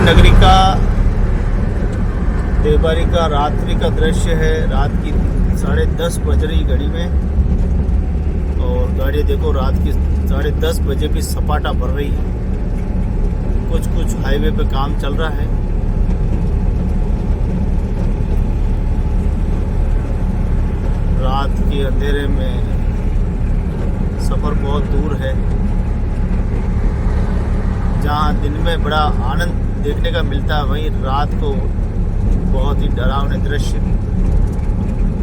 नगरी का देवबारी का रात्रि का दृश्य है। रात की 10:30 बज रही घड़ी में, और गाड़ी देखो रात की 10:30 बजे भी सपाटा भर रही है। कुछ हाईवे पे काम चल रहा है। रात के अंधेरे में सफ़र बहुत दूर है। जहाँ दिन में बड़ा आनंद देखने का मिलता है, वहीं रात को बहुत ही डरावने दृश्य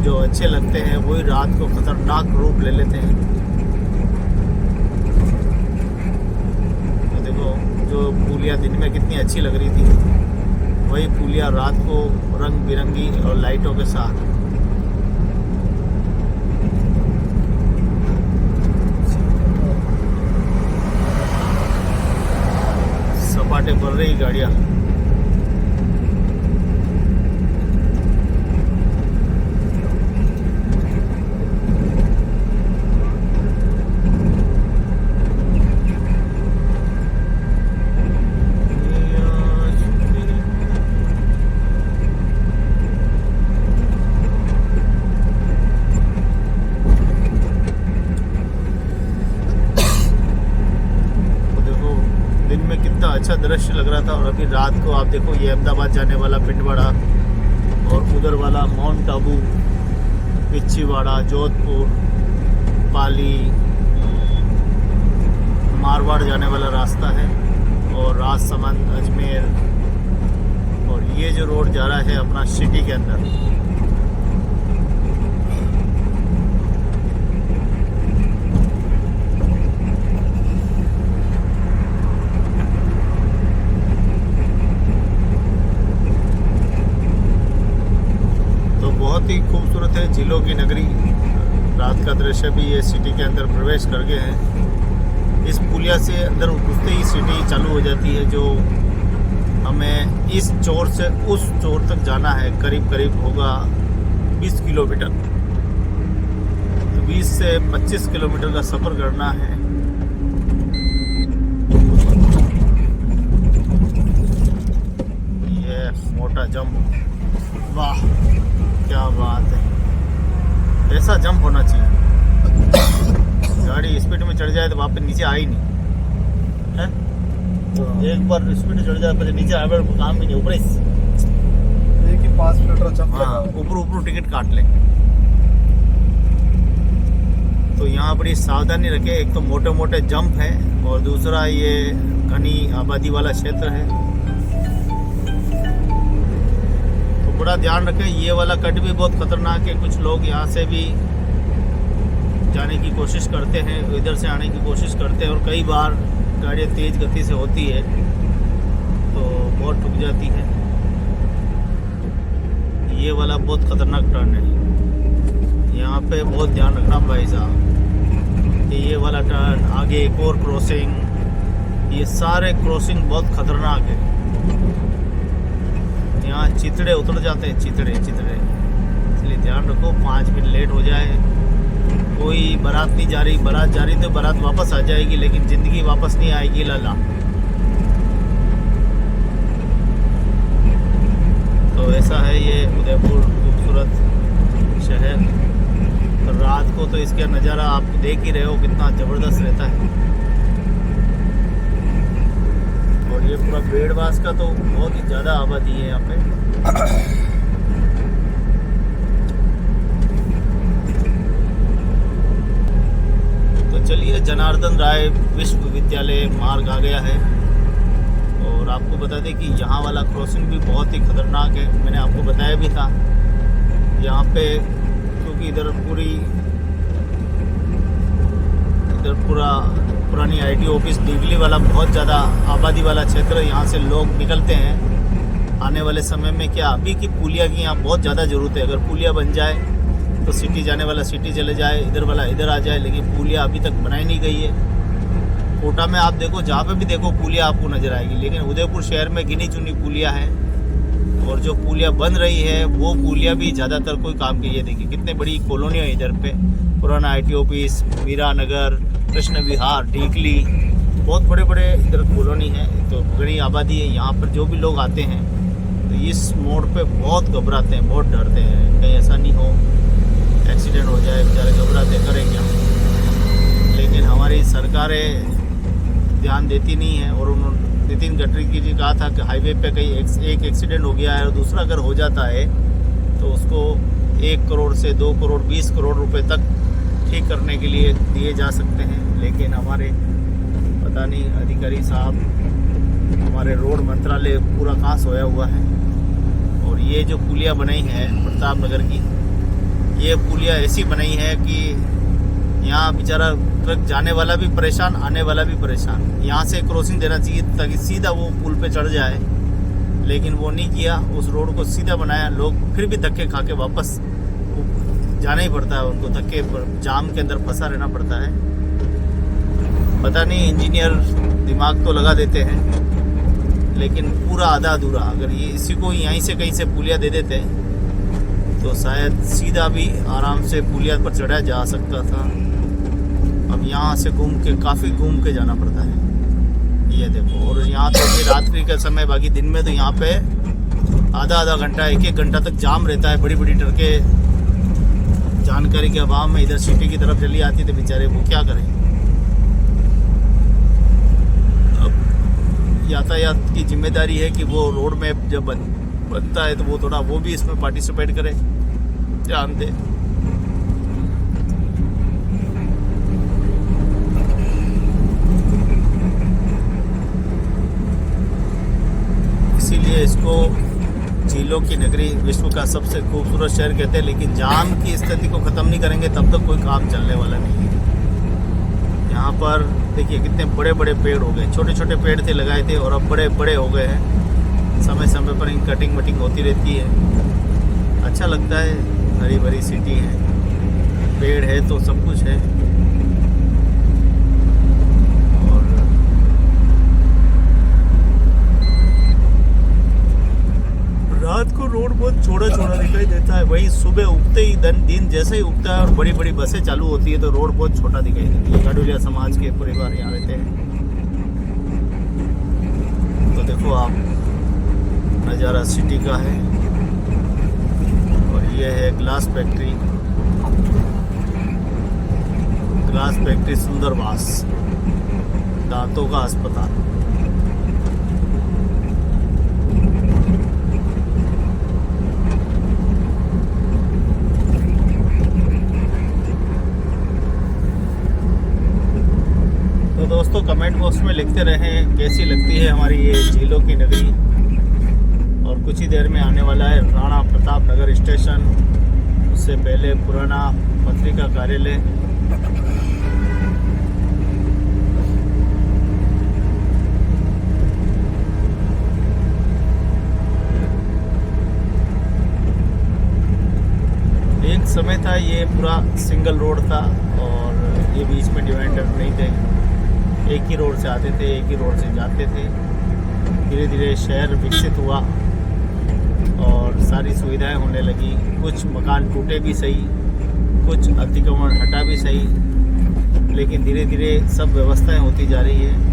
जो अच्छे लगते हैं वही रात को खतरनाक रूप ले लेते हैं। तो देखो, जो पुलिया दिन में कितनी अच्छी लग रही थी, वही पुलिया रात को रंग बिरंगी और लाइटों के साथ। सपाटे भर रही गाड़ियाँ। अच्छा दृश्य लग रहा था। और अभी रात को आप देखो, ये अहमदाबाद जाने वाला पिंडवाड़ा और उधर वाला माउंट आबू, पिच्छीवाड़ा, जोधपुर, पाली, मारवाड़ जाने वाला रास्ता है, और राजसमंद, अजमेर, और ये जो रोड जा रहा है अपना सिटी के अंदर। बहुत ही खूबसूरत है, झीलों की नगरी। रात का दृश्य भी ये सिटी के अंदर प्रवेश कर गए हैं। इस पुलिया से अंदर घुसते ही सिटी चालू हो जाती है, जो हमें इस चोर से उस चोर तक जाना है। करीब होगा 20 किलोमीटर, तो 20 से 25 किलोमीटर का सफ़र करना है। ये मोटा जंप, वाह क्या बात है, ऐसा जंप होना चाहिए। गाड़ी स्पीड में चढ़ जाए तो वापस नीचे आ ही नहीं है। तो एक बार स्पीड में चढ़ जाए फिर नीचे आए पर काम भी नहीं। ऊपर एक ही 5 मिनट का जंप। हाँ, ऊपर टिकट काट ले। तो यहाँ बड़ी सावधानी रखे। एक तो मोटे जंप है, और दूसरा ये घनी आबादी वाला क्षेत्र है, बड़ा ध्यान रखें। ये वाला कट भी बहुत खतरनाक है। कुछ लोग यहाँ से भी जाने की कोशिश करते हैं, इधर से आने की कोशिश करते हैं, और कई बार गाड़ियाँ तेज़ गति से होती है तो बहुत ठुक जाती है। ये वाला बहुत खतरनाक टर्न है, यहाँ पे बहुत ध्यान रखना भाई साहब। कि ये वाला टर्न, आगे एक और क्रॉसिंग, ये सारे क्रॉसिंग बहुत खतरनाक है। यहाँ चितड़े उतर जाते हैं, चितड़े, इसलिए ध्यान रखो। 5 मिनट लेट हो जाए, कोई बारात नहीं जा रही, बारात जा रही तो बारात वापस आ जाएगी, लेकिन ज़िंदगी वापस नहीं आएगी। लाला तो ऐसा है ये उदयपुर, खूबसूरत शहर। तो रात को तो इसका नज़ारा आप देख ही रहे हो, कितना ज़बरदस्त रहता है। और ये पूरा बेड़वास का तो बहुत ही ज़्यादा आबादी है यहाँ पे। तो चलिए, जनार्दन राय विश्वविद्यालय मार्ग आ गया है। और आपको बता दें कि यहाँ वाला क्रॉसिंग भी बहुत ही खतरनाक है। मैंने आपको बताया भी था यहाँ पे, क्योंकि इधर पूरा पुरानी आईटी ऑफिस, बिजली वाला बहुत ज़्यादा आबादी वाला क्षेत्र है। यहाँ से लोग निकलते हैं आने वाले समय में। क्या अभी की पुलिया की यहाँ बहुत ज़्यादा ज़रूरत है। अगर पुलिया बन जाए तो सिटी जाने वाला सिटी चले जाए, इधर वाला इधर आ जाए, लेकिन पुलिया अभी तक बनाई नहीं गई है। कोटा में आप देखो, जहाँ पे भी देखो पुलिया आपको नज़र आएगी, लेकिन उदयपुर शहर में गिनी चुनी पुलिया है। और जो पुलिया बन रही है वो पुलिया भी ज़्यादातर कोई काम की है। देखिए कितने बड़ी कॉलोनी है इधर पे, पुराना आईटी ऑफिस, मीरा नगर, कृष्ण विहार, टीकली, बहुत बड़े बड़े इधर कॉलोनी है, तो बड़ी आबादी है। यहाँ पर जो भी लोग आते हैं तो इस मोड़ पे बहुत घबराते हैं, बहुत डरते हैं कहीं ऐसा नहीं हो, एक्सीडेंट हो जाए, बेचारे घबराते करें क्या। लेकिन हमारी सरकारें ध्यान देती नहीं है। और उन्होंने नितिन गडकरी जी कहा था कि हाईवे पे कहीं एक एक्सीडेंट हो गया है और दूसरा अगर हो जाता है तो उसको 1 करोड़ से 2 करोड़ 20 करोड़ रुपए तक ठीक करने के लिए दिए जा सकते हैं। लेकिन हमारे पता नहीं अधिकारी साहब, हमारे रोड मंत्रालय पूरा कहाँ सोया हुआ है। और ये जो पुलिया बनाई है प्रताप नगर की, ये पुलिया ऐसी बनाई है कि यहाँ बेचारा ट्रक जाने वाला भी परेशान, आने वाला भी परेशान। यहाँ से क्रॉसिंग देना चाहिए ताकि सीधा वो पुल पे चढ़ जाए, लेकिन वो नहीं किया। उस रोड को सीधा बनाया, लोग फिर भी धक्के खा के वापस जाना ही पड़ता है उनको, धक्के जाम के अंदर फंसा रहना पड़ता है। पता नहीं इंजीनियर दिमाग तो लगा देते हैं, लेकिन पूरा आधा अधूरा। अगर ये इसी को यहीं से कहीं से पुलिया दे देते तो शायद सीधा भी आराम से पुलिया पर चढ़ा जा सकता था। अब यहाँ से काफ़ी घूम के जाना पड़ता है। ये देखो, और यहाँ तो ये रात्रि का समय, बाकी दिन में तो यहाँ पे आधा घंटा 1 घंटा तक जाम रहता है। बड़ी बड़ी ट्रकें जानकारी के अभाव में इधर सिटी की तरफ चली आती, तो बेचारे वो क्या करें। अब यातायात की जिम्मेदारी है कि वो रोड मैप जब बनता है तो वो थोड़ा वो भी इसमें पार्टिसिपेट करे, ध्यान दे। इसीलिए इसको झीलों की नगरी, विश्व का सबसे खूबसूरत शहर कहते हैं। लेकिन जाम की स्थिति को ख़त्म नहीं करेंगे तब तक कोई काम चलने वाला नहीं है। यहाँ पर देखिए कितने बड़े बड़े पेड़ हो गए, छोटे छोटे पेड़ थे लगाए थे और अब बड़े बड़े हो गए हैं। समय समय पर इन कटिंग वटिंग होती रहती है, अच्छा लगता है। हरी भरी सिटी है, पेड़ है तो सब कुछ है। और रात को रोड बहुत छोटा छोटा दिखाई देता है, वही सुबह उगते ही दिन जैसे ही उगता है और बड़ी बड़ी बसें चालू होती है तो रोड बहुत छोटा दिखाई देती है। गाडुलिया समाज के परिवार यहाँ रहते हैं, तो देखो आप नज़ारा सिटी का है। और ये है ग्लास फैक्ट्री सुंदरवास, दांतों का अस्पताल। तो दोस्तों कमेंट बॉक्स में लिखते रहें कैसी लगती है हमारी ये झीलों की नगरी। और कुछ ही देर में आने वाला है राणा प्रताप नगर स्टेशन, उससे पहले पुराना पत्रिका कार्यालय। एक समय था ये पूरा सिंगल रोड था और ये बीच में डिवाइडर नहीं थे, एक ही रोड से आते थे, एक ही रोड से जाते थे। धीरे धीरे शहर विकसित हुआ और सारी सुविधाएं होने लगी। कुछ मकान टूटे भी सही, कुछ अतिक्रमण हटा भी सही, लेकिन धीरे धीरे सब व्यवस्थाएं होती जा रही है।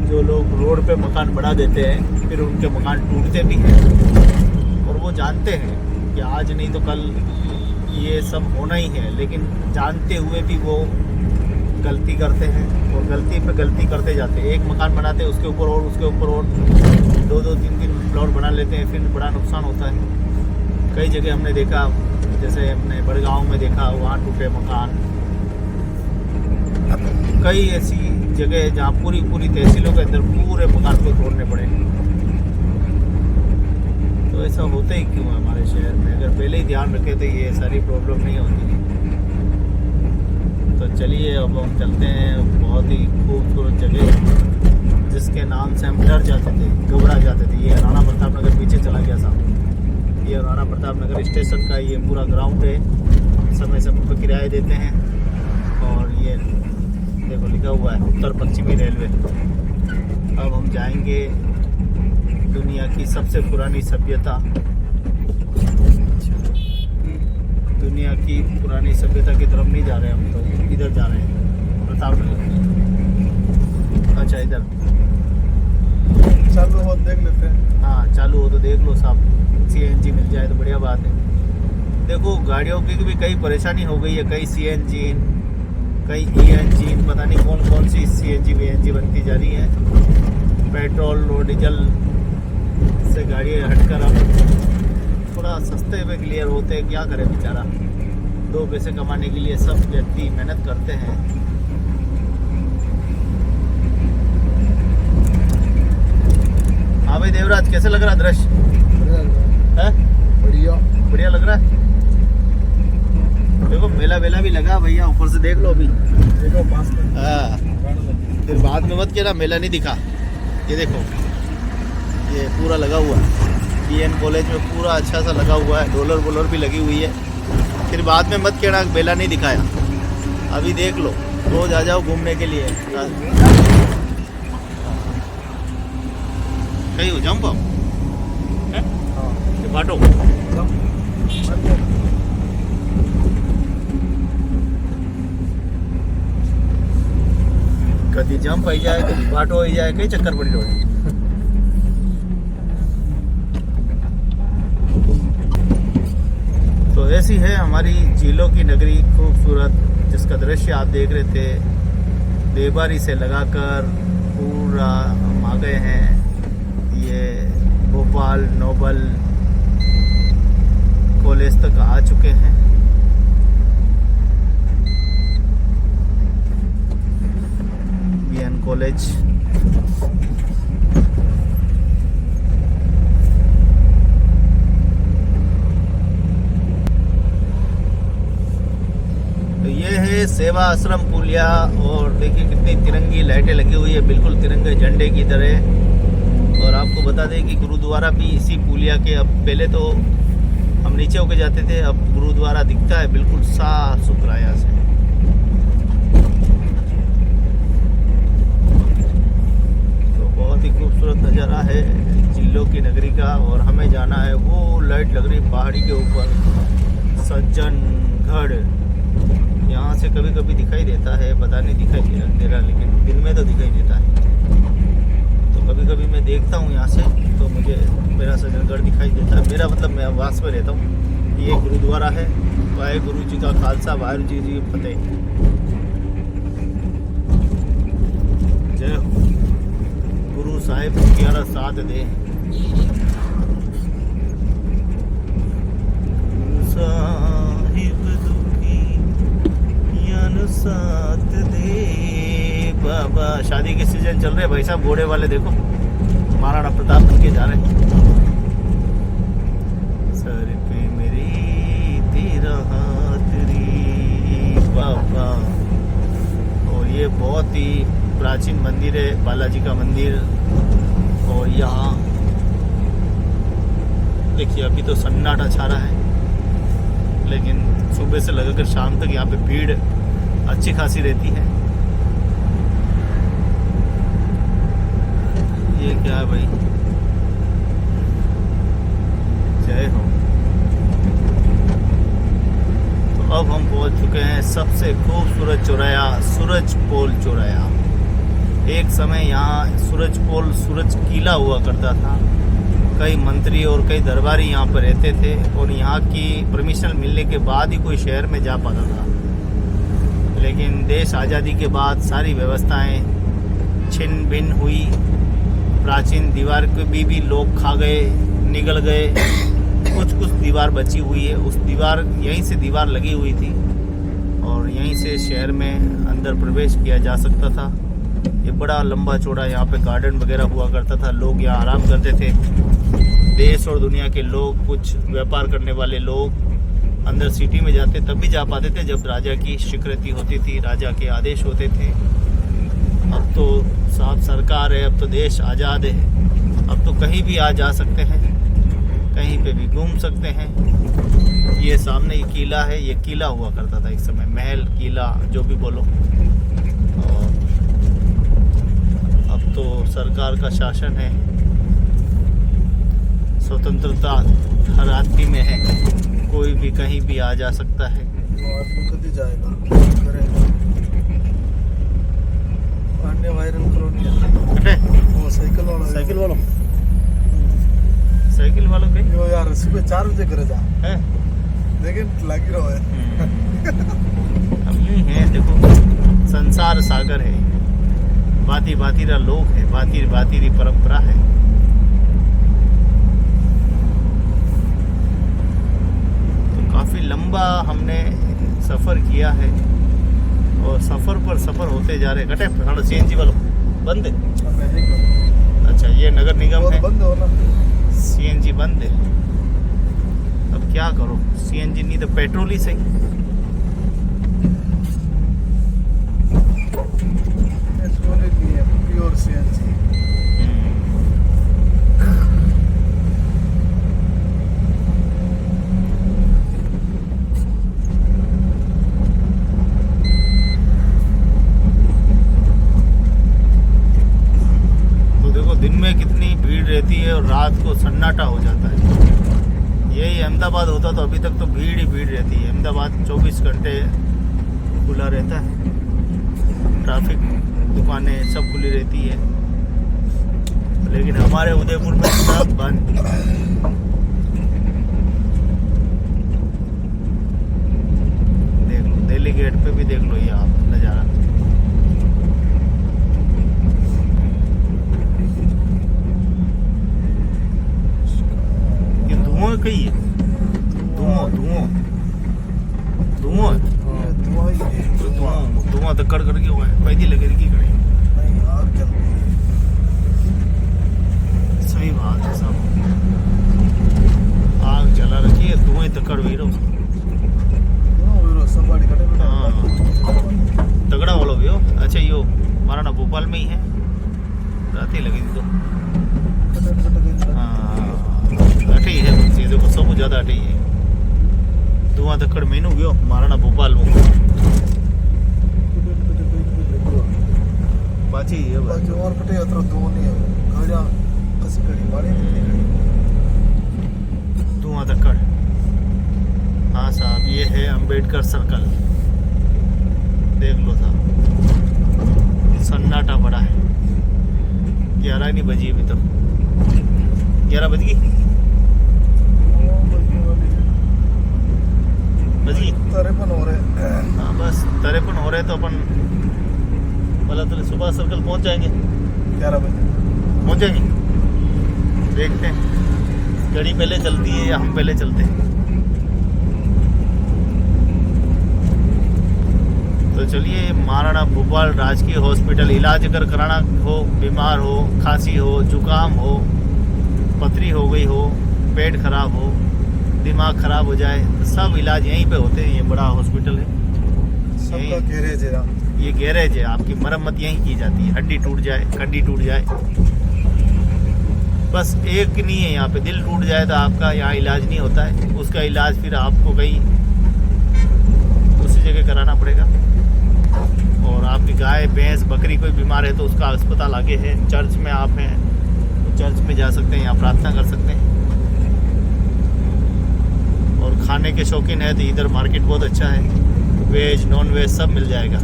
जो लोग रोड पे मकान बढ़ा देते हैं फिर उनके मकान टूटते भी हैं और वो जानते हैं कि आज नहीं तो कल ये सब होना ही है, लेकिन जानते हुए भी वो गलती करते हैं और गलती पे गलती करते जाते हैं। एक मकान बनाते हैं, उसके ऊपर और उसके ऊपर और 2-2, 3-3 फ्लोर बना लेते हैं, फिर बड़ा नुकसान होता है। कई जगह हमने देखा, जैसे हमने बड़गांव में देखा, वहाँ टूटे मकान। कई ऐसी जगह जहाँ पूरी तहसीलों के अंदर पूरे मकान को तोड़ने पड़े। तो ऐसा होता ही क्यों है हमारे शहर में? अगर पहले ही ध्यान रखे तो ये सारी प्रॉब्लम नहीं होती। तो चलिए अब हम चलते हैं बहुत ही खूबसूरत जगह जिसके नाम से हम डर जाते थे, घबरा जाते थे। ये राणा प्रताप नगर पीछे चला गया साहब। ये राणा प्रताप नगर स्टेशन का ये पूरा ग्राउंड है, समय समय पर किराए देते हैं। और ये देखो लिखा हुआ है उत्तर पश्चिमी रेलवे। अब हम जाएंगे दुनिया की सबसे पुरानी सभ्यता दुनिया की पुरानी सभ्यता की तरफ नहीं जा रहे हम, तो इधर जा रहे हैं प्रतापनगर। अच्छा इधर चालू हो देख लेते हैं। हाँ चालू हो तो देख लो साहब, CNG मिल जाए तो बढ़िया बात है। देखो गाड़ियों की भी कई परेशानी हो गई है, कई CNG, कई ENG, पता नहीं कौन कौन सी CNG VNG बनती जा रही है। पेट्रोल और डीजल से गाड़ी हटकर अब थोड़ा सस्ते में क्लियर होते हैं। क्या करें बेचारा, 2 पैसे कमाने के लिए सब व्यक्ति मेहनत करते हैं। हाँ भाई देवराज, कैसे लग रहा दृश्य है? बढ़िया बढ़िया लग रहा है। देखो मेला वेला भी लगा भैया, ऊपर से देख लो अभी। देखो पास में हाँ फिर बाद में मत कहना मेला नहीं दिखा। ये देखो ये पूरा लगा हुआ है, BN कॉलेज में पूरा अच्छा सा लगा हुआ है, डॉलर वॉलर भी लगी हुई है। फिर बाद में मत कहना मेला नहीं दिखाया। अभी देख लो, रोज आ जाओ घूमने के लिए। कहीं हो जाऊँ बाबू बाटो कभी जंप आई जाए, कभी बाटो आई जाए, कई चक्कर पड़ी रोज। तो ऐसी है हमारी झीलों की नगरी खूबसूरत, जिसका दृश्य आप देख रहे थे। देवबारी से लगाकर पूरा हम आ गए हैं ये भोपाल नोबल कॉलेज तक आ चुके हैं। BN कॉलेज तो ये है सेवा आश्रम पुलिया। और देखिए कितनी तिरंगी लाइटें लगी हुई है, बिल्कुल तिरंगे झंडे की तरह। और आपको बता दें कि गुरुद्वारा भी इसी पुलिया के, अब पहले तो हम नीचे होके जाते थे, अब गुरुद्वारा दिखता है बिल्कुल साफ सुथरा यहाँ से। तो बहुत ही खूबसूरत नज़ारा है झीलों की नगरी का। और हमें जाना है, वो लाइट लग रही पहाड़ी के ऊपर, सज्जनगढ़। यहाँ से कभी कभी दिखाई देता है, पता नहीं दिखाई दे रहा, लेकिन दिन में तो दिखाई देता है। तो कभी कभी मैं देखता हूँ यहाँ से, तो मुझे मेरा सज्जनगढ़ दिखाई देता है। मेरा मतलब मैं आवास में रहता हूँ। ये गुरुद्वारा है, वाहेगुरु जी का खालसा, वाहेगुरु जी की फतेह। जय हो। गुरु साहिब प्यारा साथ दे। साहिब दुखी यान साथ दे। बाबा शादी के सीजन चल रहे भाई साहब, घोड़े वाले देखो महाराणा प्रताप बन के जा रहे हैं। सर पे मेरी तेरा हाथ रे बाबा। और ये बहुत ही प्राचीन मंदिर है, बालाजी का मंदिर। और यहाँ देखिए अभी तो सन्नाटा छा रहा है, लेकिन सुबह से लगाकर शाम तक यहाँ पे भीड़ अच्छी खासी रहती है। ये क्या है भाई? जय हो। तो अब हम पहुंच चुके हैं सबसे खूबसूरत चौराया, सूरज पोल चौराया। एक समय यहाँ सूरज पोल, सूरज किला हुआ करता था। कई मंत्री और कई दरबारी यहाँ पर रहते थे, और यहाँ की परमिशन मिलने के बाद ही कोई शहर में जा पाता था। लेकिन देश आज़ादी के बाद सारी व्यवस्थाएं छिन भिन्न हुई। प्राचीन दीवार को भी लोग खा गए, निगल गए। कुछ दीवार बची हुई है, उस दीवार, यहीं से दीवार लगी हुई थी और यहीं से शहर में अंदर प्रवेश किया जा सकता था। ये बड़ा लंबा चौड़ा यहाँ पे गार्डन वगैरह हुआ करता था, लोग यहाँ आराम करते थे। देश और दुनिया के लोग, कुछ व्यापार करने वाले लोग अंदर सिटी में जाते, तब भी जा पाते थे जब राजा की स्वीकृति होती थी, राजा के आदेश होते थे। अब तो साहब सरकार है, अब तो देश आज़ाद है, अब तो कहीं भी आ जा सकते हैं, कहीं पे भी घूम सकते हैं। ये सामने ये किला है, ये किला हुआ करता था एक समय, महल, किला जो भी बोलो। और अब तो सरकार का शासन है, स्वतंत्रता हर आदमी में है। कोई भी कहीं भी आ जा सकता है। वो आदमी कभी जाएगा करेगा अन्य वायरल कॉलोनी अटे वो साइकिल वाला साइकिल वालों के यो यार सुबह 4 बजे घर जा है। लेकिन लगी रहो है अब यूं ही है, देखो संसार सागर है, भांति भांति रा लोग है, भांति भांति री परंपरा है। तो काफी लंबा हमने सफर किया है और सफर पर सफर होते जा रहे। कटे थोड़ा सीएनजी वालों बंद है। अच्छा ये नगर निगम है, बंद हो ना सीएनजी बंद है। अब क्या करो, सीएनजी नहीं तो पेट्रोल ही सही। प्योर सीएनजी तो देखो दिन में कितनी भीड़ रहती है और रात को सन्नाटा हो जाता है। यही अहमदाबाद होता तो अभी तक तो भीड़ ही भीड़ रहती है। अहमदाबाद 24 घंटे खुला रहता है, ट्रैफिक दुकानें सब खुली रहती है, लेकिन हमारे उदयपुर में सब बंद। देख लो दिल्ली गेट पे भी देख लो ये आप नज़ारा। ये धुआं कहीं है, धुआं धुआं तो कड़ करके हुआ है, पैदी लगे की कड़ी। नहीं आग जल रही सही बात है साहब, आग जला रखी है, धुएं तकड़ भी रहो। है सब गाड़ी कटे तगड़ा वालों भी हो। अच्छा यो हमारा ना भोपाल में ही है, रात ही लगी थी तो अटे ही है बस। ये देखो सब ज्यादा अटे ही है, धुआं तकड़ मेनू गयो हमारा ना भोपाल में पाची है बस। बाकी और कटे अത്ര दो नहीं है गाड़ियां कसी कड़ी मारी धुआं तकड़। हाँ साहब ये है अंबेडकर सर्कल, देख लो साहब सन्नाटा बड़ा है। 11 नहीं बजी अभी तो, 11 बज गई बजी 53 हो रहे। हाँ बस 53 हो रहे तो अपन मतलब तो सुबह सर्कल पहुंच जाएंगे, 11 बजे पहुंच जाएंगे। देखते हैं गाड़ी पहले चलती है या हम पहले चलते हैं। तो चलिए महाराणा भोपाल राजकीय हॉस्पिटल, इलाज अगर कराना हो, बीमार हो, खांसी हो, जुकाम हो, पथरी हो गई हो, पेट खराब हो, दिमाग खराब हो जाए, तो सब इलाज यहीं पे होते हैं। ये बड़ा हॉस्पिटल है, सबका गैरेज है। ये गैरेज है, आपकी मरम्मत यहीं की जाती है। हड्डी टूट जाए, कड्डी टूट जाए, बस एक नहीं है यहाँ पे, दिल टूट जाए तो आपका यहाँ इलाज नहीं होता है। उसका इलाज फिर आपको कहीं दूसरी जगह कराना पड़ेगा। और आपकी गाय भैंस बकरी कोई बीमार है तो उसका अस्पताल आगे है। चर्च में आप हैं तो चर्च में जा सकते हैं, यहाँ प्रार्थना कर सकते हैं। और खाने के शौकीन है तो इधर मार्केट बहुत अच्छा है, वेज नॉन वेज सब मिल जाएगा।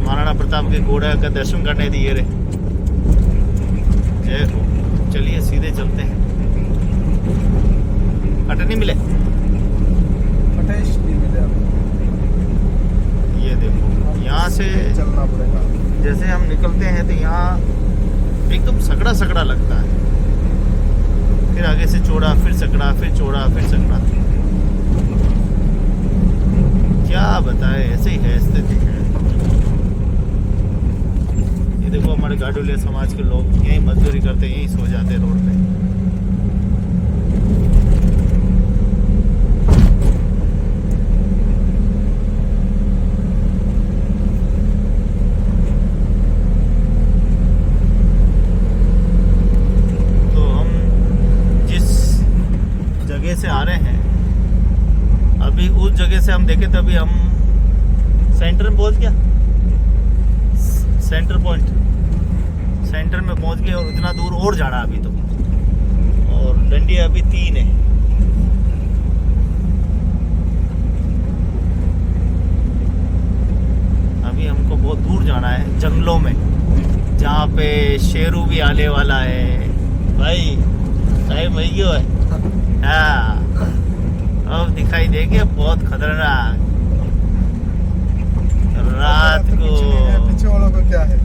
महाराणा प्रताप के घोड़ा का दर्शन करने दिए रे, जय हो। चलिए सीधे चलते हैं। अटे नहीं मिले, अटैच नहीं मिले। ये देखो यहाँ से चलना पड़ेगा। जैसे हम निकलते हैं तो यहाँ एकदम सकड़ा सकड़ा लगता है, फिर आगे से चौड़ा, फिर सकड़ा, फिर चौड़ा, फिर सकड़ा। क्या बताए, ऐसे ही है स्थिति। ये देखो हमारे गाडुलिया समाज के लोग यहीं मजदूरी करते, यहीं सो जाते रोड पे। तो हम जिस जगह से आ रहे हैं, अभी उस जगह से हम देखे तभी हम सेंटर में पहुंच गया, सेंटर पॉइंट सेंटर में पहुंच गए। और इतना दूर और जाना अभी तो, और डंडिया अभी 3 है। बहुत दूर जाना है, जंगलों में, जहाँ पे शेरू भी आने वाला है। भाई टाइम वही क्यों है? हाँ, अब दिखाई देंगे, बहुत खतरनाक। रात को पीछे वालों का क्या है?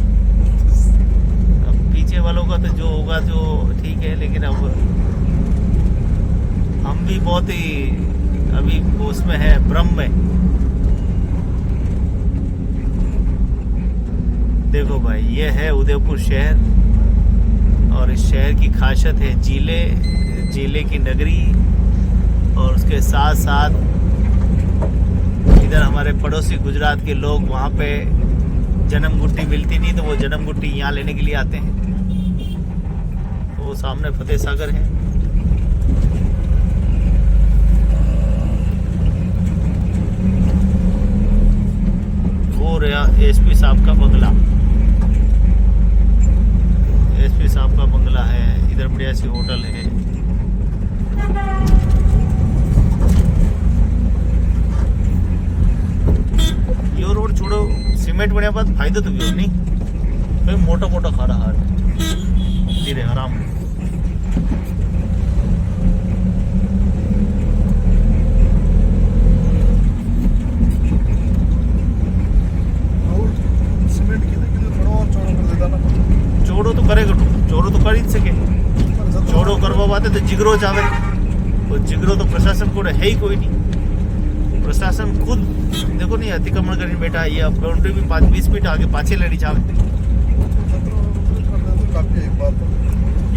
अब पीछे वालों का तो जो होगा जो ठीक है, लेकिन अब हम भी बहुत ही अभी उसमें है, भ्रम में। देखो भाई, ये है उदयपुर शहर, और इस शहर की खासियत है झीले की नगरी, और उसके साथ साथ इधर हमारे पड़ोसी गुजरात के लोग, वहाँ पे जन्म गुट्टी मिलती नहीं तो वो जन्म गुट्टी यहाँ लेने के लिए आते हैं। तो वो सामने फतेह सागर है। वो रहा एसपी साहब का बंगला। एसपी साहब का बंगला है, इधर बढ़िया सी होटल है। यो रोड छोड़ो, सीमेंट बढ़िया बात फायदा तो भी नहीं, भाई मोटा मोटा खा रहा है, धीरे आराम। सीमेंट किधर थोड़ा और चौड़ा कर देता ना। चौड़ो तो करेगा, चौड़ो तो कर ही नहीं सके। चौड़ो करवा पाते तो जिगरो जावे, वो जिगरो तो प्रशासन को है ही कोई नहीं। प्रशासन खुद देखो नहीं अतिक्रमण करने बैठा, ये अब बाउंड्री भी 20 फीट आगे पाछे लेनी चाहे।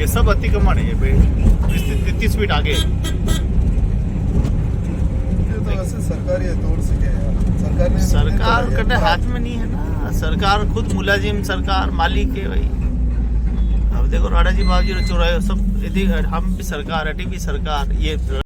ये सब अतिक्रमण है, ये 33 फीट आगे। ये तो वैसे सरकारी है, तोड़ सके यार। सरकार कटे हाथ में नहीं है ना, सरकार खुद मुलाजिम, सरकार मालिक है भाई। अब देखो राणा जी बाबू जी चुराए सब, हम भी सरकार, अटी भी सरकार, ये